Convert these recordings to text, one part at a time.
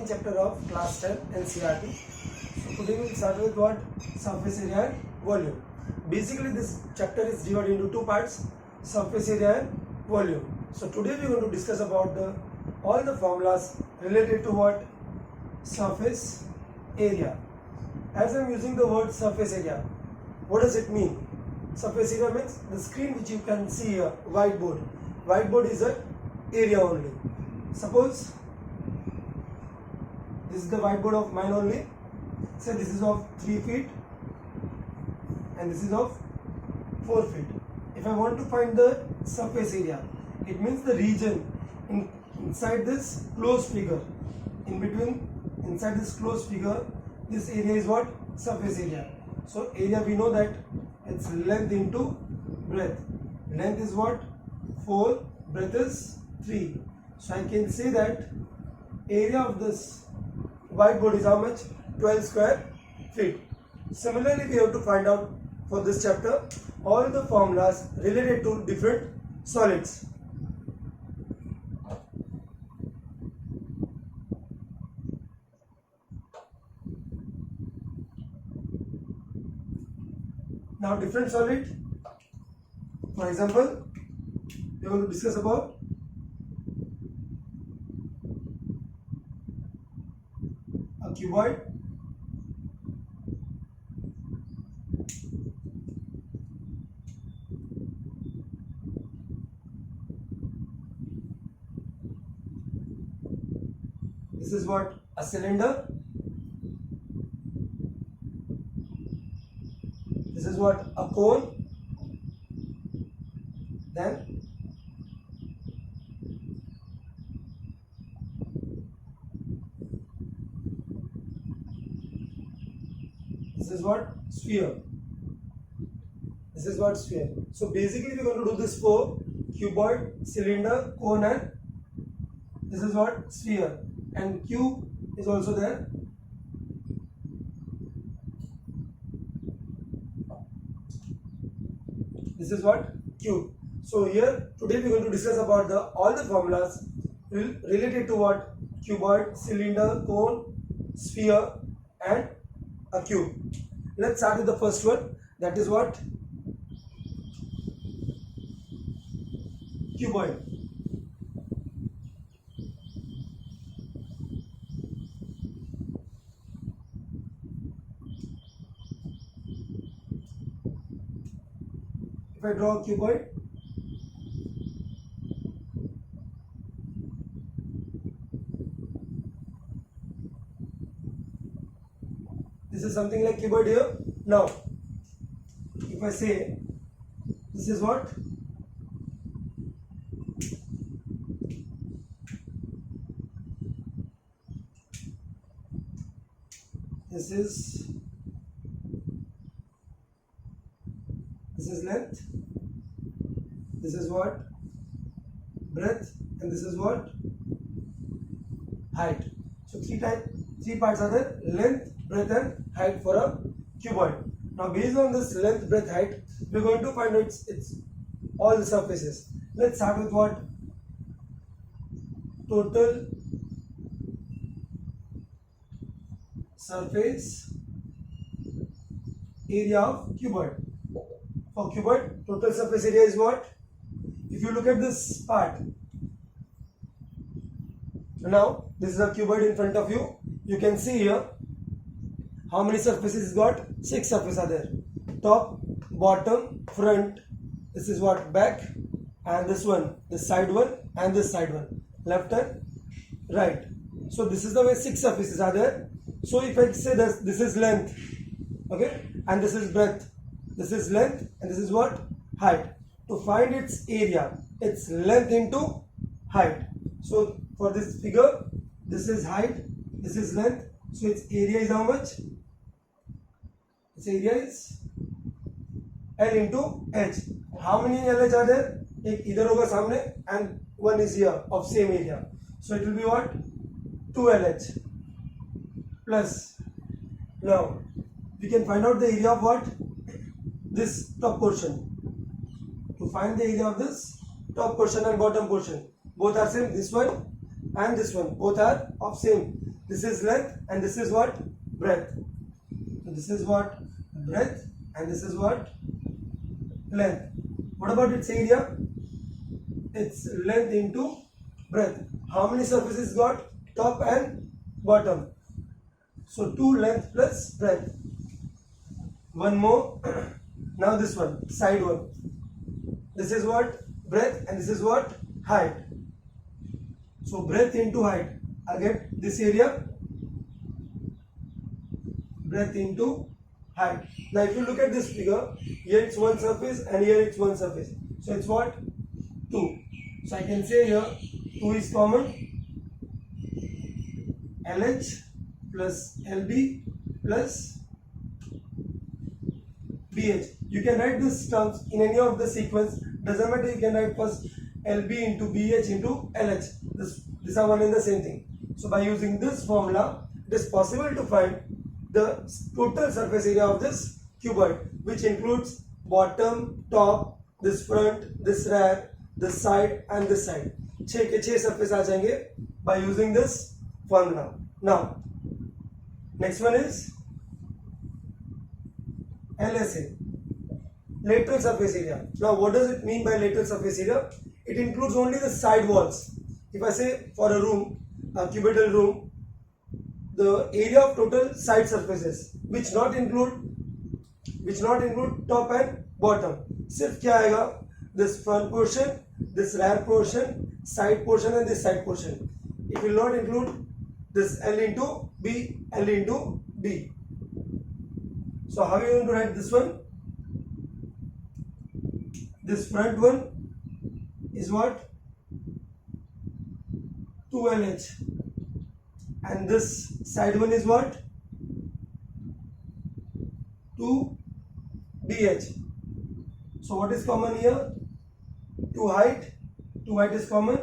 second chapter of class 10 NCERT. So today we will start with what? Surface area and volume. Basically this chapter is divided into two parts, surface area and volume. So today we are going to discuss about all the formulas related to what? Surface area. As I am using the word surface area, what does it mean? Surface area means the screen which you can see here, whiteboard. Whiteboard is an area only. Suppose this is the whiteboard of mine only. Say this is of 3 feet and this is of 4 feet. If I want to find the surface area, it means the region inside this closed figure. Inside this closed figure, this area is what? Surface area. So area we know that it's length into breadth. Length is what? 4, breadth is 3. So I can say that area of this whiteboard is how much? 12 square feet. Similarly, we have to find out for this chapter all the formulas related to different solids. Now different solid, for example, we are going to discuss about a cuboid, this is what? A cylinder, this is what? A cone, then this is what? Sphere. This is what? Sphere. So basically we are going to do this for cuboid, cylinder, cone, and this is what? Sphere. And cube is also there. This is what? Cube. So here today we are going to discuss about all the formulas related to what? Cuboid, cylinder, cone, sphere, and a cube. Let's start with the first one. That is what? Cuboid. If I draw a cuboid, this is something like cuboid here. Now, if I say this is what? This is length, this is what? Breadth, and this is what? Height. So three parts are there: length, breadth, and height for a cuboid. Now based on this length, breadth, height, we are going to find its all the surfaces. Let's start with what? Total surface area of cuboid. For cuboid, total surface area is what? If you look at this part, now this is a cuboid in front of you. You can see here how many surfaces it's got? 6 surfaces are there. Top, bottom, front. This is what? Back, and this one, this side one, and this side one, left and right. So this is the way 6 surfaces are there. So if I say this is length, okay, and this is breadth. This is length and this is what? Height. To find its area, it's length into height. So for this figure, this is height, this is length. So its area is how much? Its area is L into H. How many LH are there? एक इधर होगा सामने and one is here of same area. So it will be what? 2 LH plus. Now we can find out the area of what? This top portion. To find the area of this top portion and bottom portion, both are same. This one and this one, both are of same. this is length and this is what? Breadth. So this is what? Breadth and this is what? Length. What about its area? It's length into breadth. How many surfaces got? Top and bottom. So 2 length plus breadth. One more. Now this one, side one. This is what? Breadth and this is what? Height. So breadth into height. I get this area. Breadth into height. Now if you look at this figure, here it's one surface and here it's one surface. So it's what? 2. So I can say here 2 is common. LH plus LB plus BH. You can write these terms in any of the sequence. Doesn't matter, you can write first LB into BH into LH. These are one and the same thing. So by using this formula, it is possible to find the total surface area of this cuboid, which includes bottom, top, this front, this rear, this side and this side. 6 के 6 surface आ जाएंगे by using this formula. Now, next one is LSA, lateral surface area. Now, what does it mean by lateral surface area? It includes only the side walls. If I say for a room, a cuboidal room, the area of total side surfaces, which not include top and bottom. सिर्फ क्या आएगा? This front portion, this rear portion, side portion and this side portion. It will not include this L into B, L into B. So how are you going to write this one? This front one is what? 2LH. And this side one is what? 2BH. So what is common here? 2 height is common.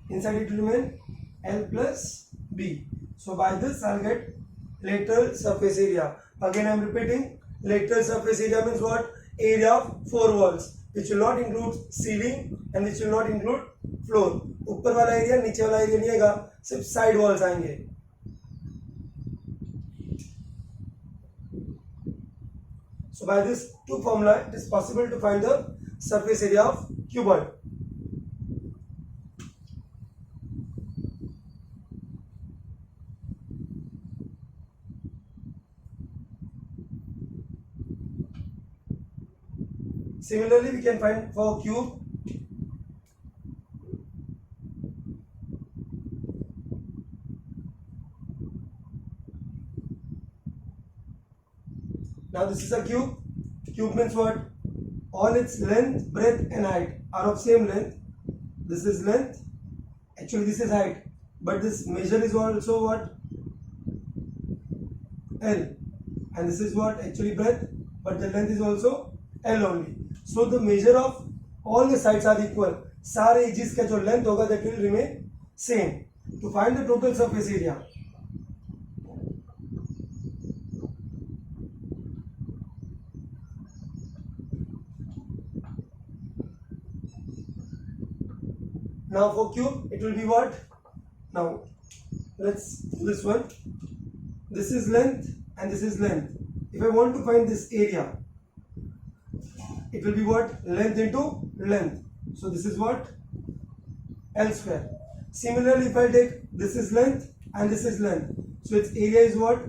Inside it will remain L plus B. So by this I'll get lateral surface area. Again I'm repeating, lateral surface area means what? Area of 4 walls, which will not include ceiling and which will not include floor. ऊपर वाला area नीचे वाला area नहीं आएगा, सिर्फ side walls आएंगे. So by this two formula, it is possible to find the surface area of cuboid. Similarly, we can find for cube. Now this is a cube. Cube means what? All its length, breadth and height are of same length. This is length. Actually this is height. But this measure is also what? L. And this is what? Actually breadth. But the length is also L only. So the measure of all the sides are equal. सारे edges का जो length होगा that will remain same. To find the total surface area, now for cube it will be what? Now let's do this one. This is length and this is length. If I want to find this area, it will be what? Length into length. So this is what? L square. Similarly, if I take this is length and this is length, so its area is what?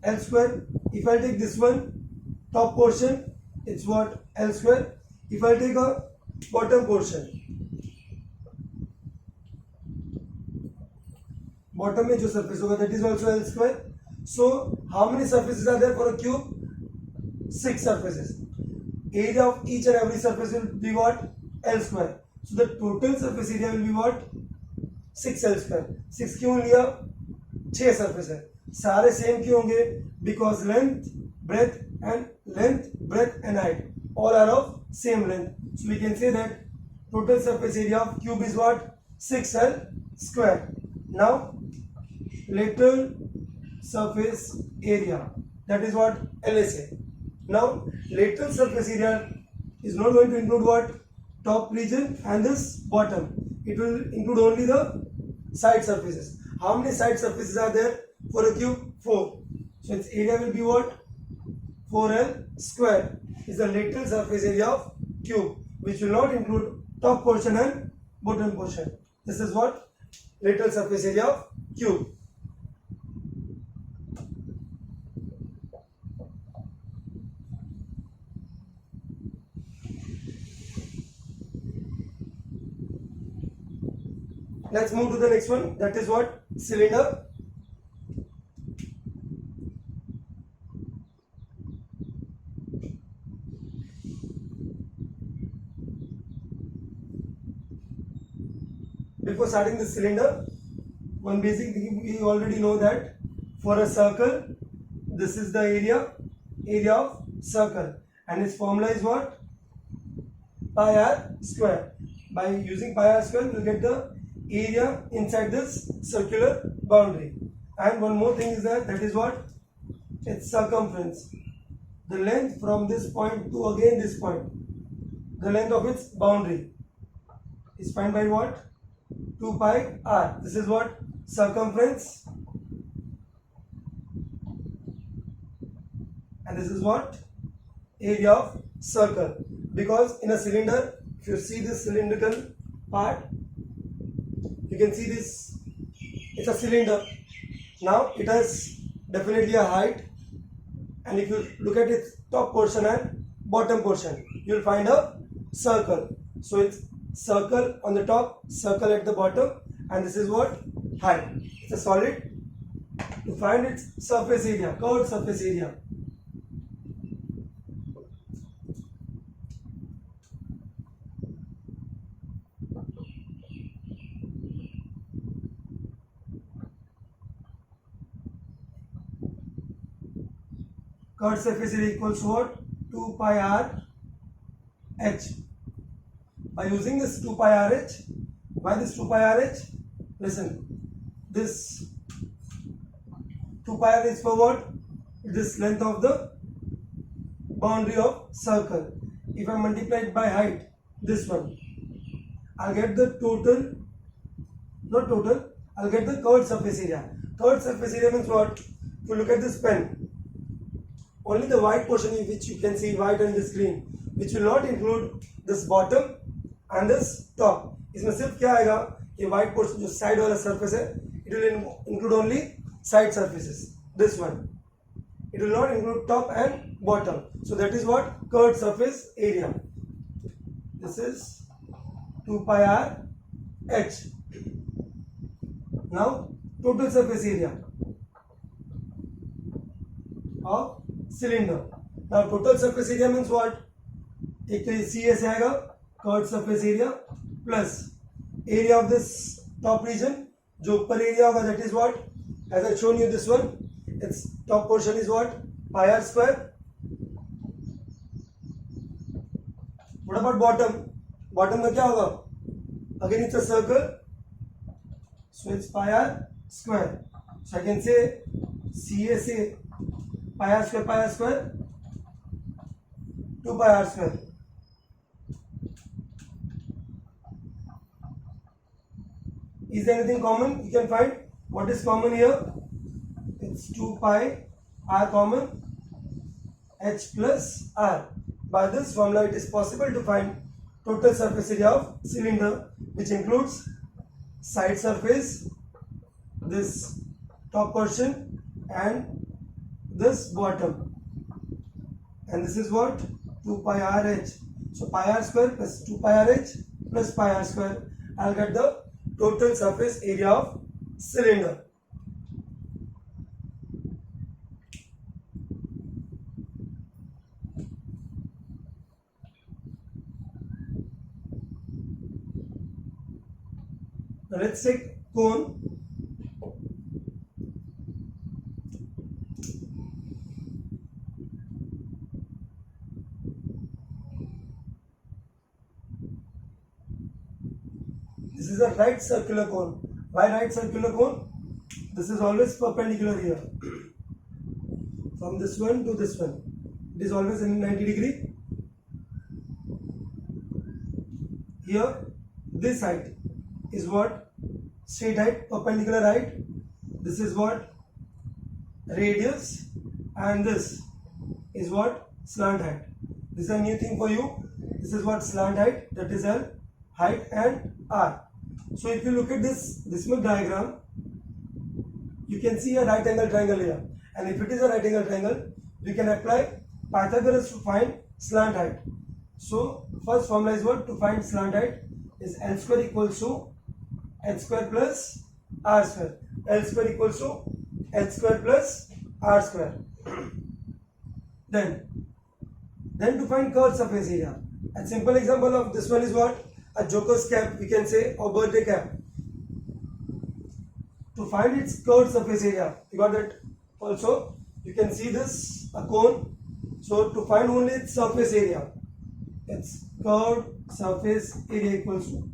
L square. If I take this one, top portion, it's what? L square. If I take a bottom portion, bottom में जो surface होगा that is also L square. So how many surfaces are there for a cube? 6 surfaces. Area of each and every surface will be what? L square. So the total surface area will be what? 6 L square. 6 क्यों लिया? 6 surface है. सारे same क्यों होंगे? Because length, breadth and height all are of same length. So we can say that total surface area of cube is what? 6L square. Now lateral surface area, that is what? LSA. Now lateral surface area is not going to include what? Top region and this bottom. It will include only the side surfaces. How many side surfaces are there? For a cube, 4. So its area will be what? 4L square is the lateral surface area of cube, which will not include top portion and bottom portion. This is what? Lateral surface area of cube. Let's move to the next one. That is what? Cylinder. Before starting the cylinder, one basic thing we already know that for a circle, this is the area of circle, and its formula is what? Pi r square. By using pi r square, we'll get the area inside this circular boundary. And one more thing is that is what? Its circumference. The length from this point to again this point, the length of its boundary is found by what? 2 pi r. This is what? Circumference. And this is what? Area of circle. Because in a cylinder, if you see this cylindrical part, you can see this, it's a cylinder. Now it has definitely a height, and if you look at its top portion and bottom portion, you will find a circle. So it's circle on the top, circle at the bottom, and this is what? Height. It's a solid. To find its surface area, curved surface area, curved surface area equals what? 2 pi r h. By using this 2 pi r h, why this 2 pi r h? Listen, this 2 pi r is for what? This length of the boundary of circle. If I multiply it by height, this one, I'll get the total, not total, I'll get the curved surface area. Curved surface area means what? If you look at this pen, only the white portion in which you can see white and this green, which will not include this bottom and this top. इसमें सिर्फ क्या आएगा? ये white portion जो side वाला surface है, it will include only side surfaces. This one, it will not include top and bottom. So that is what? Curved surface area. This is 2 pi r h. Now total surface area of cylinder. Now total surface area means what? एक तो ये C S आएगा, curved surface area, plus area of this top region, जो ऊपर area होगा that is what? As I shown you this one, it's top portion is what? Pi r square. What about bottom? Bottom का क्या होगा? Again it's a circle, so it's pi r square. So I can say C A say pi r square 2 pi r square. Is there anything common you can find? What is common here? It's 2 pi r common, h plus r. By this formula it is possible to find total surface area of cylinder, which includes side surface, this top portion and this bottom, and this is what? 2 pi r h. So pi r square plus 2 pi r h plus pi r square, I'll get the total surface area of cylinder. Now let's take cone. This is a right circular cone. Why right circular cone? This is always perpendicular here. From this one to this one, it is always in 90 degree. Here, this height is what? Straight height, perpendicular height. This is what? radius, and this is what? Slant height. This is a new thing for you. This is what? Slant height, that is L, height and R. So if you look at this Smith diagram, you can see a right angle triangle here, and if it is a right angle triangle, we can apply Pythagoras to find slant height. So first formula is what? To find slant height is L square equals to h square plus r square. L square equals to h square plus r square. Then to find curved surface area. A simple example of this one is what? A joker's cap, we can say, or birthday cap. To find its curved surface area, you got that also. You can see this, a cone. So to find only its surface area, its curved surface area equals to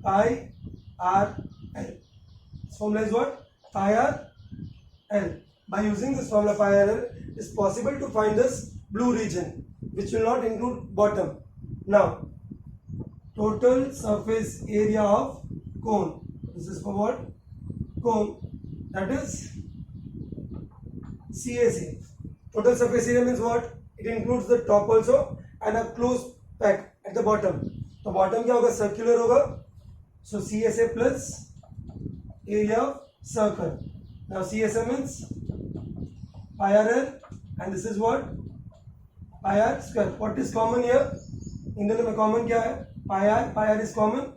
pi r l. This formula is what? Pi r l. By using this formula pi r l, it is possible to find this blue region, which will not include bottom. Now, total surface area of cone. This is for what? Cone. That is CSA. Total surface area means what? It includes the top also and a closed pack at the bottom. तो bottom क्या होगा? Circular होगा. So CSA plus area of circle. Now CSA means pi r l, and this is what? Pi r square. What is common here? इन दोनों में common क्या है? Pi r is common.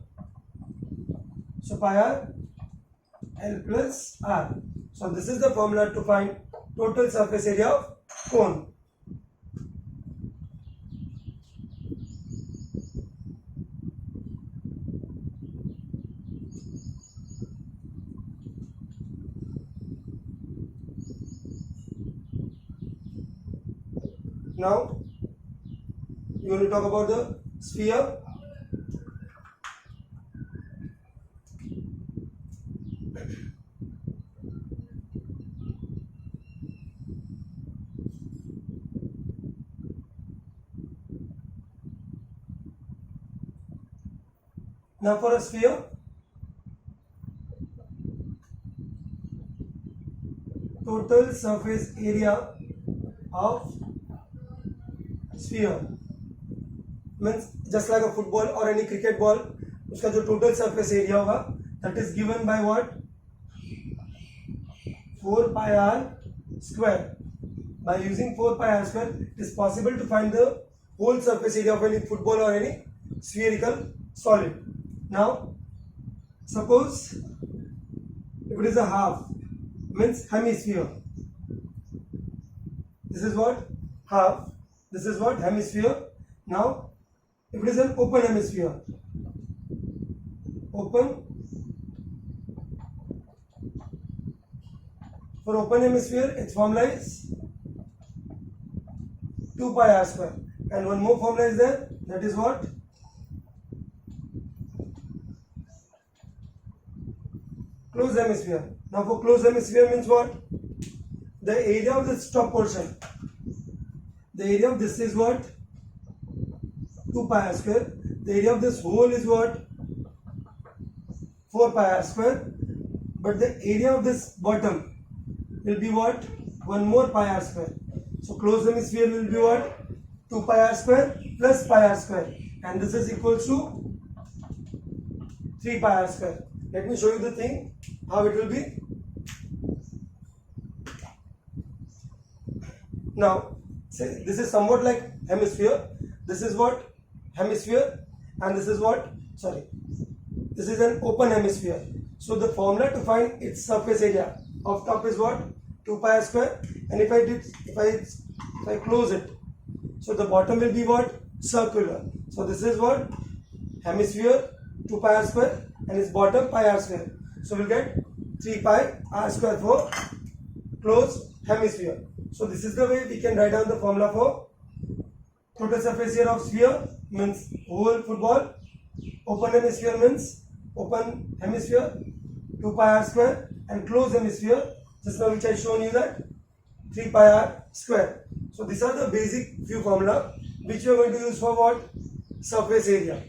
So pi r l plus r. So this is the formula to find total surface area of cone. Now you want to talk about the sphere. Now for a sphere, total surface area of sphere means just like a football or any cricket ball, उसका जो total surface area होगा, that is given by what? 4 pi r square. By using 4 pi r square, it is possible to find the whole surface area of any football or any spherical solid. Now, suppose if it is a half, means hemisphere. This is what? Half. This is what? Hemisphere. Now, if it is an open hemisphere, open. For open hemisphere, its formula is 2 pi r square. And one more formula is there. That is what? Closed hemisphere. Now for closed hemisphere means what? The area of this top portion. The area of this is what? 2 pi r square. The area of this whole is what? 4 pi r square. But the area of this bottom will be what? 1 more pi r square. So closed hemisphere will be what? 2 pi r square plus pi r square. And this is equals to 3 pi r square. Let me show you the thing, how it will be. Now, say this is somewhat like hemisphere. This is what? Hemisphere. And this is what? Sorry. This is an open hemisphere. So the formula to find its surface area of top is what? 2 pi r square. And if I close it, so the bottom will be what? Circular. So this is what? Hemisphere 2 pi r square and its bottom pi r square. So we'll get 3 pi r square for closed hemisphere. So this is the way we can write down the formula for total surface area of sphere means whole football. Open hemisphere means open hemisphere 2 pi r square, and closed hemisphere just now which I shown you that 3 pi r square. So these are the basic few formula which you are going to use for what? Surface area.